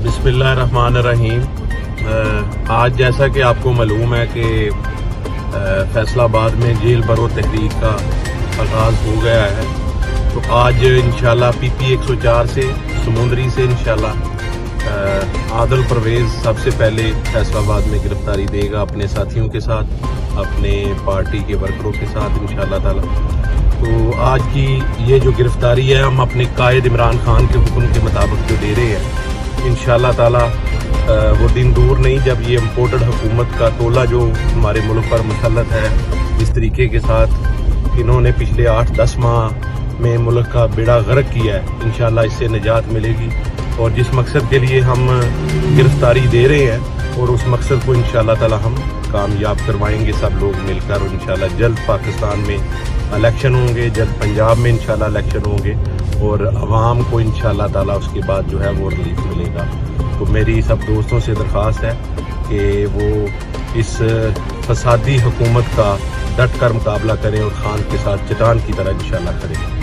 बिस्मिल्लाहिर्रहमानिर्रहीम। आज जैसा कि आपको मालूम है कि फैसला आबाद में जेल भरो तहरीक का आगाज़ हो गया है, तो आज इंशाल्लाह PP 104 से समुंदरी से इंशाल्लाह आदिल परवेज़ सबसे पहले फैसलाबाद में गिरफ्तारी देगा अपने साथियों के साथ, अपने पार्टी के वर्करों के साथ इंशाल्लाह ताला। तो आज की ये जो गिरफ्तारी है, हम अपने कायद इमरान खान के हुक्म के मुताबिक जो दे रहे हैं, इंशाल्लाह ताला वो दिन दूर नहीं जब ये इम्पोर्टेड हुकूमत का टोला जो हमारे मुल्क पर मुसल्लत है, इस तरीके के साथ इन्होंने पिछले 8-10 माह में मुल्क का बेड़ा गर्क किया है, इंशाल्लाह इससे निजात मिलेगी। और जिस मकसद के लिए हम गिरफ्तारी दे रहे हैं और उस मकसद को इंशाल्लाह ताला हम कामयाब करवाएंगे सब लोग मिलकर। और इंशाल्लाह जल्द पाकिस्तान में इलेक्शन होंगे, जल्द पंजाब में इंशाल्लाह इलेक्शन होंगे और अवाम को इंशाल्लाह ताला उसके बाद जो है वो रिलीफ मिलेगा। तो मेरी सब दोस्तों से दरख्वास्त है कि वो इस फसादी हुकूमत का डट कर मुकाबला करें और खान के साथ चट्टान की तरह इंशाल्लाह करें।